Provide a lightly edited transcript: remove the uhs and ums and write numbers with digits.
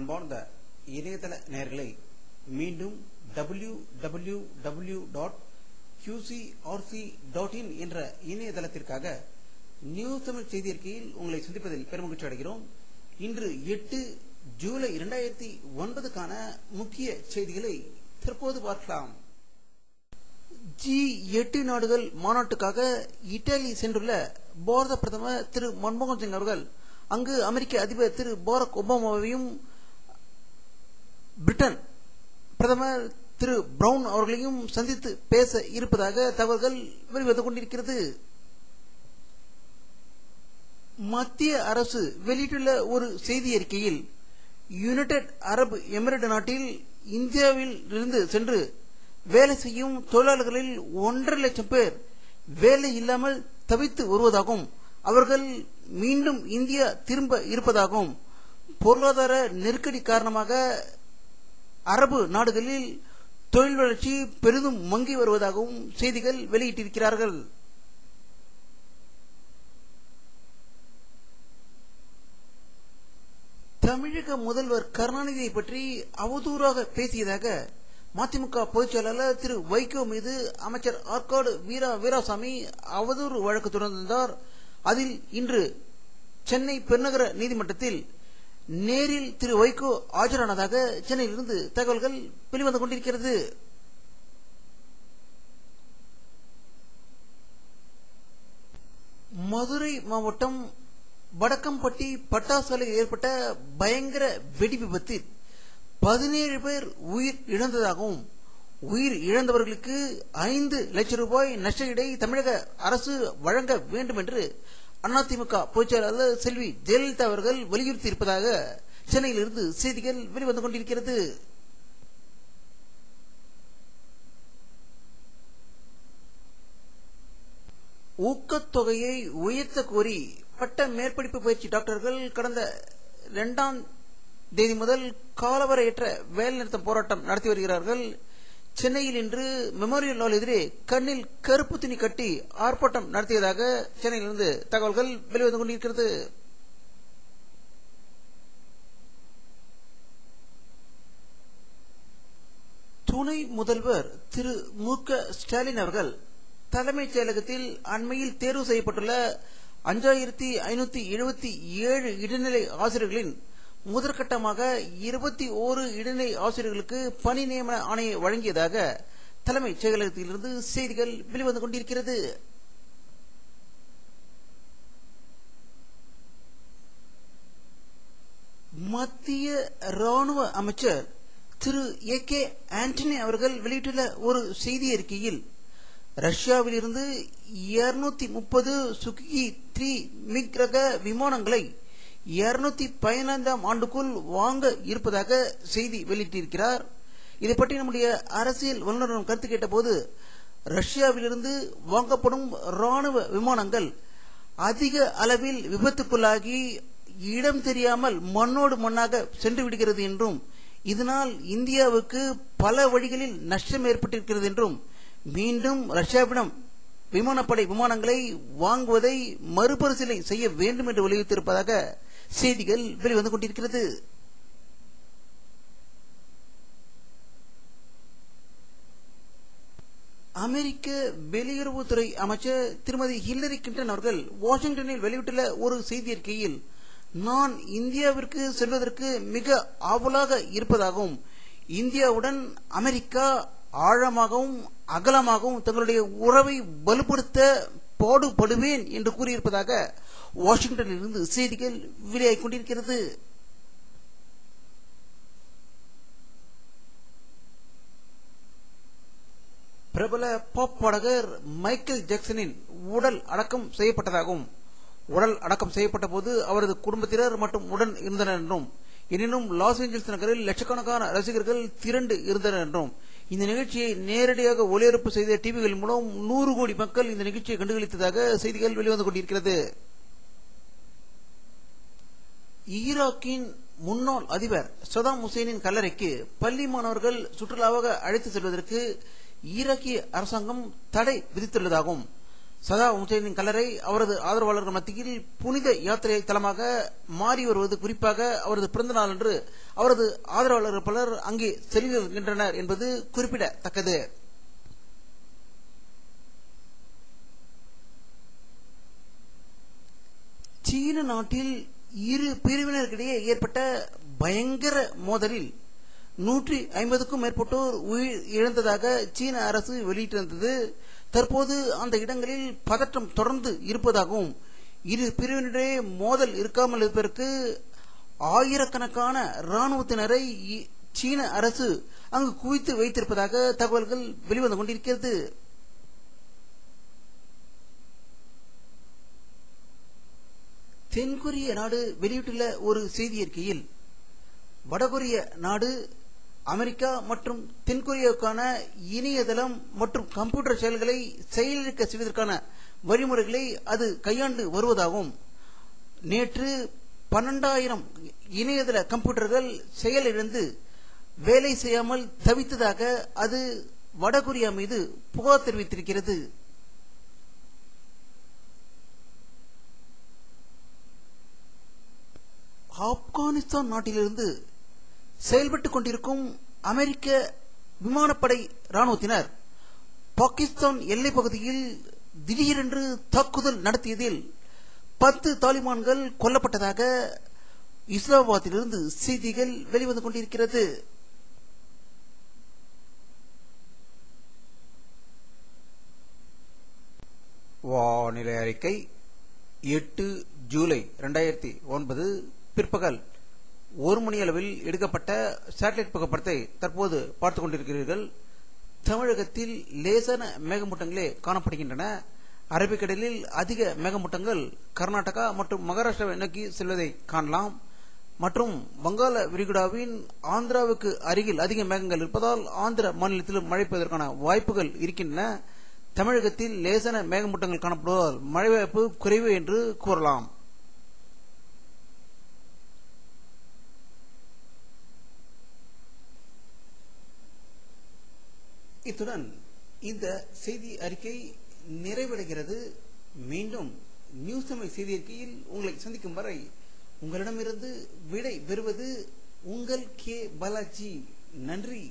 அன்பார்ந்த இணையதள நேயர்களை மீண்டும் www.qcrc.in என்ற இணையதளத்திற்காக நியூஸ் தமிழ் செய்தி அறிக்கையில் உங்களை சந்திப்பதில் பெருமகிழ்ச்சி அடைகிறோம். இன்று 8 ஜூலை 2009க்கான முக்கிய செய்திகளை தற்போது பார்க்கலாம். G8 நாடுகள் மாநாட்டுக்காக இத்தாலி சென்றுள்ள பாரத பிரதமர் திரு மன்மோகன் சிங் அவர்கள் அங்கு அமெரிக்க அதிபர் திரு பாரக் ஒபாமாவையும் பிரிட்டன் பிரதமர் திரு பிரவுன் அவர்களையும் சந்தித்து பேச இருப்பதாக தகவல்கள் வெளிவந்து கொண்டிருக்கிறது. மத்திய அரசு வெளியிட்டுள்ள ஒரு செய்தி அறிக்கையில் யுனைடெட் அரபு எமிரேட் நாட்டில் இந்தியாவில் இருந்து சென்று வேலை செய்யும் தொழிலாளர்களில் 1.5 லட்சம் பேர் வேலை இல்லாமல் தவித்து வருவதாகவும் அவர்கள் மீண்டும் இந்தியா திரும்ப இருப்பதாகவும் பொருளாதார நெருக்கடி காரணமாக அரபு நாடுகளில் தொழில் வளர்ச்சி பெரிதும் மங்கி வருவதாகவும் செய்திகள் வெளியிட்டிருக்கிறார்கள். தமிழக முதல்வர் கருணாநிதியை பற்றி அவதூறாக பேசியதாக மதிமுக பொதுச் செயலாளர் திரு வைகோ மீது அமைச்சர் ஆற்காடு வீராசாமி அவதூறு வழக்கு தொடர்ந்தார். அதில் இன்று சென்னை பெருநகர நீதிமன்றத்தில் நேரில் திரு வைகோ ஆஜரானதாக சென்னையிலிருந்து தகவல்கள் வெளிவந்து கொண்டிருக்கிறது. மதுரை மாவட்டம் வடக்கம்பட்டி பட்டாசாலையில் ஏற்பட்ட பயங்கர வெடி விபத்தில் 17 பேர் உயிர் இழந்ததாகவும் உயிர் இழந்தவர்களுக்கு 5 லட்சம் ரூபாய் நஷ்டஈடை தமிழக அரசு வழங்க வேண்டும் என்று அதிமுக பொதுச் செயலாளர் செல்வி ஜெயலலிதா அவர்கள் வலியுறுத்தி இருப்பதாக சென்னையிலிருந்து செய்திகள் வெளிவந்து கொண்டிருக்கிறது. ஊக்கத்தொகையை உயர்த்த கோரி பட்ட மேற்படிப்பு பயிற்சி டாக்டர்கள் கடந்த 2ஆம் தேதி முதல் காலவரையற்ற வேலைநிறுத்தம் போராட்டம் நடத்தி வருகிறார்கள். சென்னையில் இன்று மெமோரியல் ஹால் எதிரே கண்ணில் கருப்பு துணி கட்டி ஆர்ப்பாட்டம் நடத்தியதாக சென்னையிலிருந்து தகவல்கள் வெளிவந்து கொண்டிருக்கிறது. துணை முதல்வர் திரு மு.க. ஸ்டாலின் அவர்கள் தலைமைச் செயலகத்தில் அண்மையில் தேர்வு செய்யப்பட்டுள்ள 5577 இடைநிலை ஆசிரியர்களின் முதற்கட்டமாக 21 இடைநிலை ஆசிரியர்களுக்கு பணி நியமன ஆணையை வழங்கியதாக தலைமைச் செயலகத்திலிருந்து செய்திகள் வெளிவந்து கொண்டிருக்கிறது. மத்திய ராணுவ அமைச்சர் திரு A.K. ஆண்டனி அவர்கள் வெளியிட்டுள்ள ஒரு செய்தி அறிக்கையில் ரஷ்யாவில் இருந்து 230 சுகி 3 மிக் ரக விமானங்களை 215ஆம் ஆண்டுக்குள் வாங்க இருப்பதாக செய்தி வெளியிட்டிருக்கிறார். இதை பற்றி நம்முடைய அரசியல் வல்லுநரிடம் கருத்து கேட்டபோது ரஷ்யாவிலிருந்து வாங்கப்படும் ராணுவ விமானங்கள் அதிக அளவில் விபத்துக்குள்ளாகி இடம் தெரியாமல் மண்ணோடு மண்ணாக சென்று விடுகிறது என்றும் இதனால் இந்தியாவுக்கு பல வழிகளில் நஷ்டம் ஏற்பட்டிருக்கிறது என்றும் மீண்டும் ரஷ்யாவிடம் விமானப்படை விமானங்களை வாங்குவதை மறுபரிசீலனை செய்ய வேண்டும் என்று வலியுறுத்தியிருப்பதாக செய்திகள் வெளிவந்து கொண்டிருக்கிறது. அமெரிக்க வெளியுறவுத்துறை அமைச்சர் திருமதி ஹில்லரி கிளின்டன் அவர்கள் வாஷிங்டனில் வெளியிட்டுள்ள ஒரு செய்தி அறிக்கையில் நான் இந்தியாவிற்கு செல்வதற்கு மிக ஆவலாக இருப்பதாகவும் இந்தியாவுடன் அமெரிக்கா ஆழமாகவும் அகலமாகவும் தங்களுடைய உறவை வலுப்படுத்த பாடுபடுவேன் என்று கூறியிருப்பதாக வாஷிங்டனில் இருந்து செய்திகள் வெளியாகிக் கொண்டிருக்கிறது. பிரபல பாப் பாடகர் மைக்கேல் ஜாக்சனின் உடல் அடக்கம் செய்யப்பட்டதாகவும் உடல் அடக்கம் செய்யப்பட்ட போது அவரது குடும்பத்தினர் மற்றும் உடன் இருந்தனர் என்றும் எனினும் லாஸ் ஏஞ்சல்ஸ் நகரில் லட்சக்கணக்கான ரசிகர்கள் திரண்டு இருந்தனர் என்றும் இந்த நிகழ்ச்சியை நேரடியாக ஒளிபரப்பு செய்த டிவிகள் மூலம் 100 கோடி மக்கள் இந்த நிகழ்ச்சியை கண்டுகளித்ததாக செய்திகள் வெளிவந்து கொண்டிருக்கிறது. ஈராக்கின் முன்னாள் அதிபர் சதாம் ஹுசேனின் கல்லறைக்கு பள்ளி மாணவர்கள் சுற்றுலாவாக அழைத்து செல்வதற்கு ஈராக்கிய அரசாங்கம் தடை விதித்துள்ளதாகவும் சதாம் ஹுசைனின் கல்லறை அவரது ஆதரவாளர்கள் மத்தியில் புனித யாத்திரை தலமாக மாறி வருவது, குறிப்பாக அவரது பிறந்த நாள் அன்று அவரது ஆதரவாளர்கள் பலர் அங்கே செல்கின்றனர் என்பது குறிப்பிடத்தக்கது. சீன நாட்டில் இரு பிரிவினருக்கிடையே ஏற்பட்ட பயங்கர மோதலில் 150க்கும் மேற்பட்டோர் உயிர் இழந்ததாக சீன அரசு வெளியிட்டிருந்தது. தற்போது அந்த இடங்களில் பதற்றம் தொடர்ந்து இருப்பதாகவும், இரு பிரிவினரிடையே மோதல் இருக்காமல் இருப்பதற்கு ஆயிரக்கணக்கான இராணுவத்தினரை சீன அரசு அங்கு குவித்து வைத்திருப்பதாக தகவல்கள் வெளிவந்து கொண்டிருக்கிறது. தென்கொரிய நாடு வெளியிட்டுள்ள ஒரு செய்தி அறிக்கையில், வடகொரிய நாடு அமெரிக்கா மற்றும் தென்கொரியாவுக்கான இணையதளம் மற்றும் கம்ப்யூட்டர் செயல்களை செயலிழக்க செய்வதற்கான வழிமுறைகளை அது கையாண்டு வருவதாகவும், நேற்று 12,000 இணையதள கம்ப்யூட்டர்கள் செயலிழந்து வேலை செய்யாமல் தவித்ததாக அது வடகொரியா மீது புகார் தெரிவித்திருக்கிறது. ஆப்கானிஸ்தான் நாட்டிலிருந்து செயல்பட்டுக் கொண்டிருக்கும் அமெரிக்க விமானப்படை இராணுவத்தினர் பாகிஸ்தான் எல்லைப் பகுதியில் திடீரென்று தாக்குதல் நடத்தியதில் 10 தாலிபான்கள் கொல்லப்பட்டதாக இஸ்லாமாபாத்திலிருந்து செய்திகள் வெளிவந்து கொண்டிருக்கிறது. வானிலை அறிக்கை 8 ஜூலை 2009 பிற்பகல் 1 மணி அளவில் எடுக்கப்பட்ட சேட்டலைட் புகைப்படத்தை தற்போது பார்த்துக் கொண்டிருக்கிறீர்கள். தமிழகத்தில் லேசான மேகமூட்டங்களே காணப்படுகின்றன. அரபிக்கடலில் அதிக மேகமூட்டங்கள் கர்நாடகா மற்றும் மகாராஷ்டிராவை நோக்கி செல்வதை காணலாம். மற்றும் வங்காள விரிகுடாவின் ஆந்திராவுக்கு அருகில் அதிக மேகங்கள் இருப்பதால் ஆந்திர மாநிலத்திலும் மழை பெய்வதற்கான வாய்ப்புகள் இருக்கின்றன. தமிழகத்தில் லேசான மேகமூட்டங்கள் காணப்படுவதால் மழை வாய்ப்பு குறைவு என்று கூறலாம். இத்துடன் இந்த செய்தி அறிக்கை நிறைவடைகிறது. மீண்டும் நியூஸ் தமிழ் செய்தி அறிக்கையில் உங்களை சந்திக்கும் வரை உங்களிடமிருந்து விடை பெறுவது உங்கள் கே பாலாஜி. நன்றி.